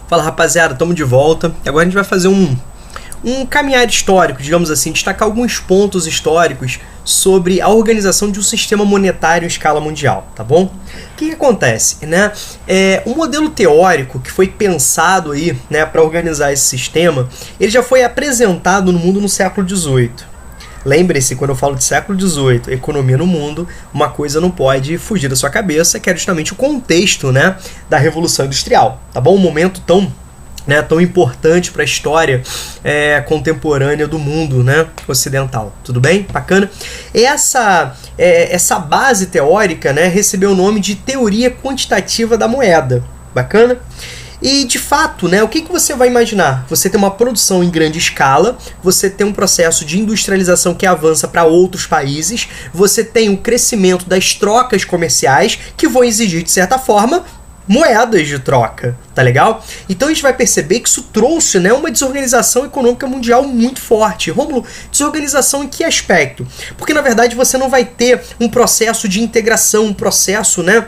Fala, rapaziada, estamos de volta. Agora a gente vai fazer um caminhar histórico, digamos assim, destacar alguns pontos históricos sobre a organização de um sistema monetário em escala mundial, tá bom? O que acontece, né? Um modelo teórico que foi pensado aí, né, para organizar esse sistema, ele já foi apresentado no mundo no século XVIII. Lembre-se, quando eu falo de século XVIII, economia no mundo, uma coisa não pode fugir da sua cabeça, que é justamente o contexto, né, da Revolução Industrial, tá bom? Um momento tão importante para a história contemporânea do mundo, né, ocidental. Tudo bem? Bacana? Essa base teórica, né, recebeu o nome de teoria quantitativa da moeda. Bacana? E, de fato, né, o que você vai imaginar? Você tem uma produção em grande escala, você tem um processo de industrialização que avança para outros países, você tem o crescimento das trocas comerciais que vão exigir, de certa forma, moedas de troca, tá legal? Então a gente vai perceber que isso trouxe, né, uma desorganização econômica mundial muito forte. Rômulo, desorganização em que aspecto? Porque, na verdade, você não vai ter um processo de integração, um processo, né,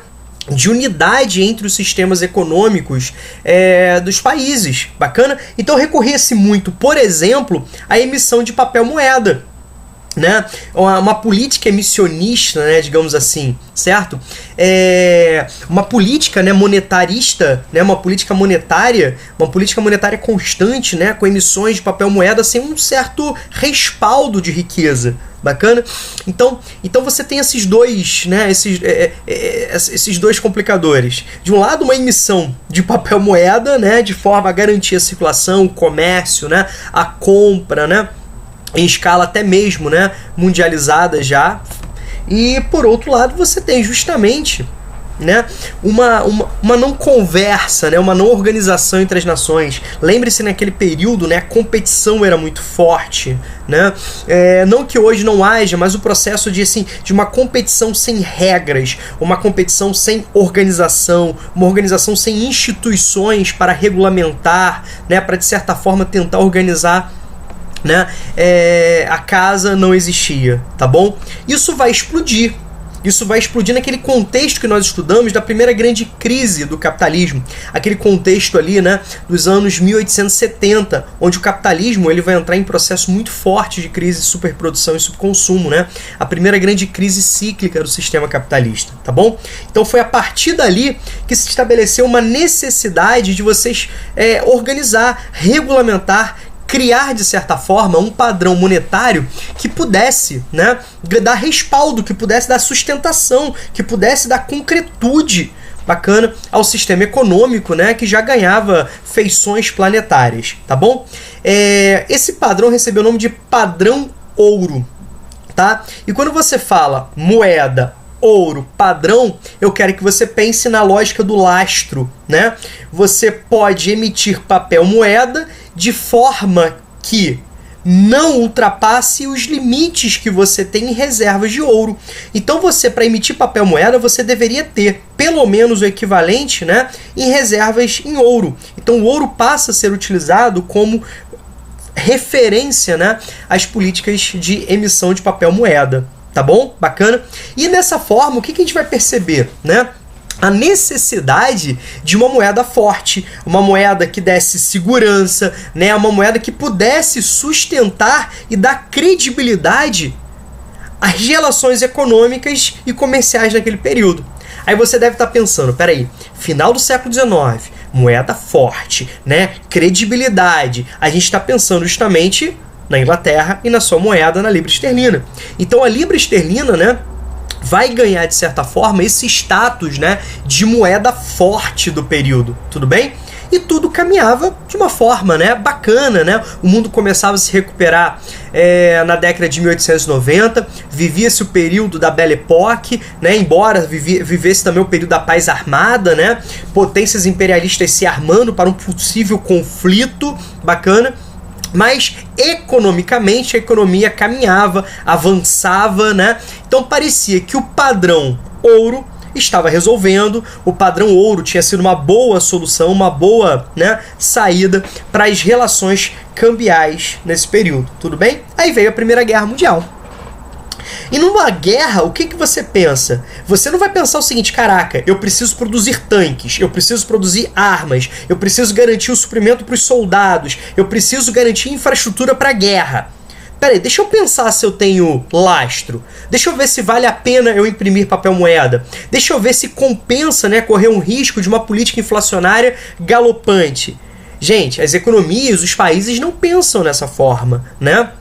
de unidade entre os sistemas econômicos dos países. Bacana? Então recorria-se muito, por exemplo, à emissão de papel moeda, né? Uma política emissionista, né, digamos assim, certo? Uma política, né, monetarista, né, uma política monetária constante, né, com emissões de papel moeda sem um certo respaldo de riqueza. Bacana? Então você tem esses dois, né, esses dois complicadores. De um lado, uma emissão de papel moeda, né, de forma a garantir a circulação, o comércio, né, a compra, né, em escala até mesmo, né, mundializada já. E, por outro lado, você tem justamente, né, uma não conversa, né, uma não organização entre as nações. Lembre-se, naquele período, né, a competição era muito forte, né? Não que hoje não haja, mas o processo de uma competição sem regras, uma competição sem organização, uma organização sem instituições para regulamentar, né, para de certa forma tentar organizar, né, a casa, não existia, tá bom? Isso vai explodir naquele contexto que nós estudamos da primeira grande crise do capitalismo, aquele contexto ali, né, dos anos 1870, onde o capitalismo ele vai entrar em processo muito forte de crise de superprodução e subconsumo, né? A primeira grande crise cíclica do sistema capitalista, tá bom? Então foi a partir dali que se estabeleceu uma necessidade de vocês organizar, regulamentar, criar, de certa forma, um padrão monetário que pudesse, né, dar respaldo, que pudesse dar sustentação, que pudesse dar concretude, bacana, ao sistema econômico, né, que já ganhava feições planetárias, tá bom? Esse padrão recebeu o nome de padrão ouro, tá? E quando você fala moeda, ouro, padrão, eu quero que você pense na lógica do lastro, né? Você pode emitir papel moeda de forma que não ultrapasse os limites que você tem em reservas de ouro. Então você, para emitir papel moeda, você deveria ter pelo menos o equivalente, né, em reservas em ouro. Então o ouro passa a ser utilizado como referência, né, às políticas de emissão de papel moeda. Tá bom? Bacana? E dessa forma, o que a gente vai perceber, né? A necessidade de uma moeda forte, uma moeda que desse segurança, né? Uma moeda que pudesse sustentar e dar credibilidade às relações econômicas e comerciais naquele período. Aí você deve estar pensando, peraí, final do século XIX, moeda forte, né? Credibilidade. A gente está pensando justamente na Inglaterra e na sua moeda, na libra esterlina. Então a libra esterlina, né, vai ganhar, de certa forma, esse status, né, de moeda forte do período, tudo bem? E tudo caminhava de uma forma, né, bacana, né? O mundo começava a se recuperar na década de 1890, vivia-se o período da Belle Époque, né? Embora vivesse também o período da paz armada, né? Potências imperialistas se armando para um possível conflito, bacana. Mas economicamente a economia caminhava, avançava, né? Então parecia que o padrão ouro estava resolvendo, o padrão ouro tinha sido uma boa solução, uma boa, né, saída para as relações cambiais nesse período, tudo bem? Aí veio a Primeira Guerra Mundial. E numa guerra, o que você pensa? Você não vai pensar o seguinte: caraca, eu preciso produzir tanques, eu preciso produzir armas, eu preciso garantir o suprimento para os soldados, eu preciso garantir infraestrutura para a guerra. Peraí, deixa eu pensar se eu tenho lastro. Deixa eu ver se vale a pena eu imprimir papel moeda. Deixa eu ver se compensa, né, correr um risco de uma política inflacionária galopante. Gente, as economias, os países não pensam nessa forma, né?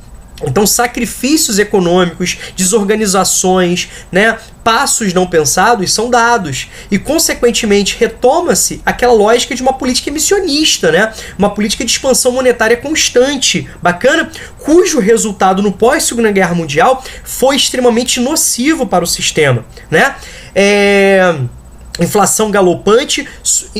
Então, sacrifícios econômicos, desorganizações, né, passos não pensados são dados. E, consequentemente, retoma-se aquela lógica de uma política emissionista, né? Uma política de expansão monetária constante, bacana, cujo resultado no pós-Segunda Guerra Mundial foi extremamente nocivo para o sistema, né? Inflação galopante.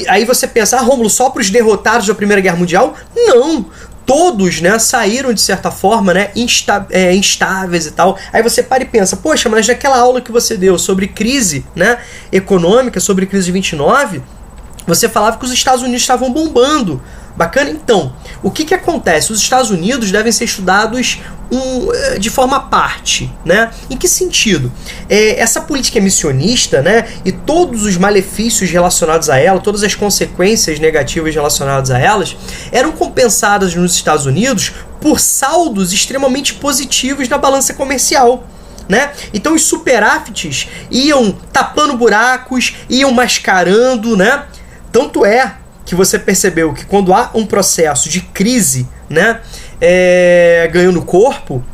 Aí você pensa, Rômulo, só para os derrotados da Primeira Guerra Mundial? Não! Todos, né, saíram de certa forma, né, instáveis e tal. Aí você para e pensa, poxa, mas naquela aula que você deu sobre crise, né, econômica, sobre crise de 29, você falava que os Estados Unidos estavam bombando. Bacana? Então, o que acontece? Os Estados Unidos devem ser estudados de forma à parte, né? Em que sentido? Essa política emissionista, né, e todos os malefícios relacionados a ela, todas as consequências negativas relacionadas a elas, eram compensadas nos Estados Unidos por saldos extremamente positivos na balança comercial. Né? Então os superávites iam tapando buracos, iam mascarando, né? Tanto é que você percebeu que quando há um processo de crise, né, ganhando corpo,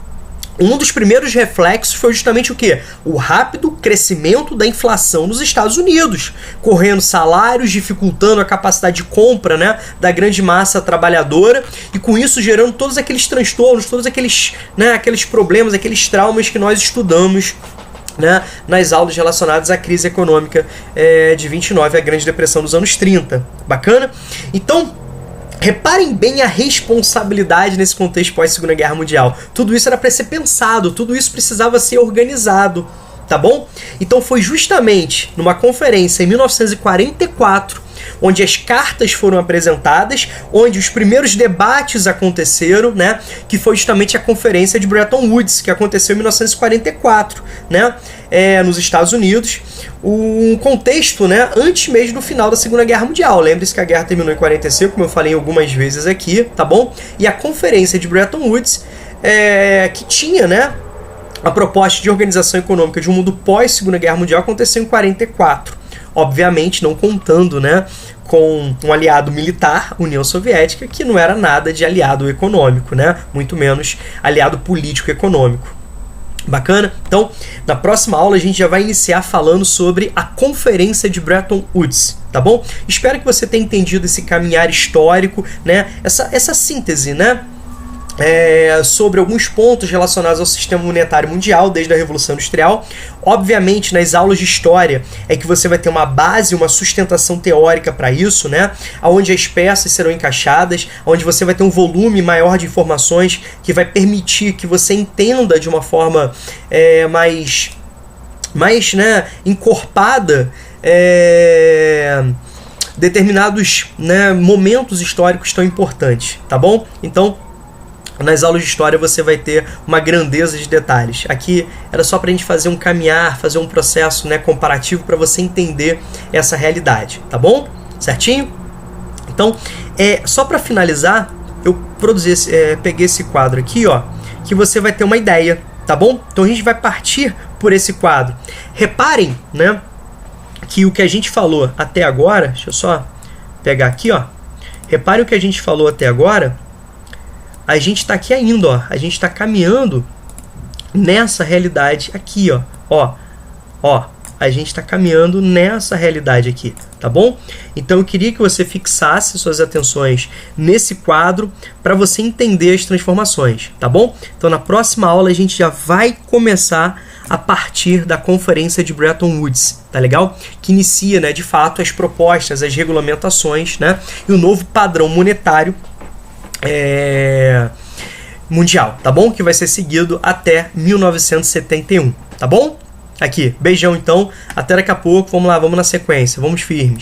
um dos primeiros reflexos foi justamente o quê? O rápido crescimento da inflação nos Estados Unidos, correndo salários, dificultando a capacidade de compra, né, da grande massa trabalhadora, e com isso gerando todos aqueles transtornos, todos aqueles, né, aqueles problemas, aqueles traumas que nós estudamos, né, nas aulas relacionadas à crise econômica de 29, a Grande Depressão dos anos 30. Bacana? Então, reparem bem a responsabilidade nesse contexto pós-Segunda Guerra Mundial. Tudo isso era para ser pensado, tudo isso precisava ser organizado, tá bom? Então foi justamente numa conferência em 1944, onde as cartas foram apresentadas, onde os primeiros debates aconteceram, né, que foi justamente a conferência de Bretton Woods, que aconteceu em 1944, né, nos Estados Unidos, um contexto, né, antes mesmo do final da Segunda Guerra Mundial. Lembre-se que a guerra terminou em 45, como eu falei algumas vezes aqui, tá bom? E a conferência de Bretton Woods, que tinha, né, a proposta de organização econômica de um mundo pós-Segunda Guerra Mundial, aconteceu em 44. Obviamente não contando, né, com um aliado militar, União Soviética, que não era nada de aliado econômico, né, muito menos aliado político-econômico. Bacana? Então, na próxima aula a gente já vai iniciar falando sobre a Conferência de Bretton Woods, tá bom? Espero que você tenha entendido esse caminhar histórico, né, essa síntese, né, sobre alguns pontos relacionados ao sistema monetário mundial desde a Revolução Industrial. Obviamente, nas aulas de história é que você vai ter uma base, uma sustentação teórica para isso, né? Onde as peças serão encaixadas, onde você vai ter um volume maior de informações que vai permitir que você entenda de uma forma mais, né, encorpada determinados, né, momentos históricos tão importantes, tá bom? Então, nas aulas de história você vai ter uma grandeza de detalhes. Aqui era só para a gente fazer um caminhar, fazer um processo, né, comparativo para você entender essa realidade, tá bom? Certinho? Então, só para finalizar, eu peguei esse quadro aqui, ó, que você vai ter uma ideia, tá bom? Então a gente vai partir por esse quadro. Reparem, né, que o que a gente falou até agora, deixa eu só pegar aqui, ó. Reparem o que a gente falou até agora. A gente está aqui ainda, ó. A gente está caminhando nessa realidade aqui, ó. A gente está caminhando nessa realidade aqui, tá bom? Então eu queria que você fixasse suas atenções nesse quadro para você entender as transformações, tá bom? Então na próxima aula a gente já vai começar a partir da Conferência de Bretton Woods, tá legal? Que inicia, né, de fato, as propostas, as regulamentações, né, e o novo padrão monetário mundial, tá bom? Que vai ser seguido até 1971, tá bom? Aqui, beijão então, até daqui a pouco, vamos lá, vamos na sequência, vamos firmes.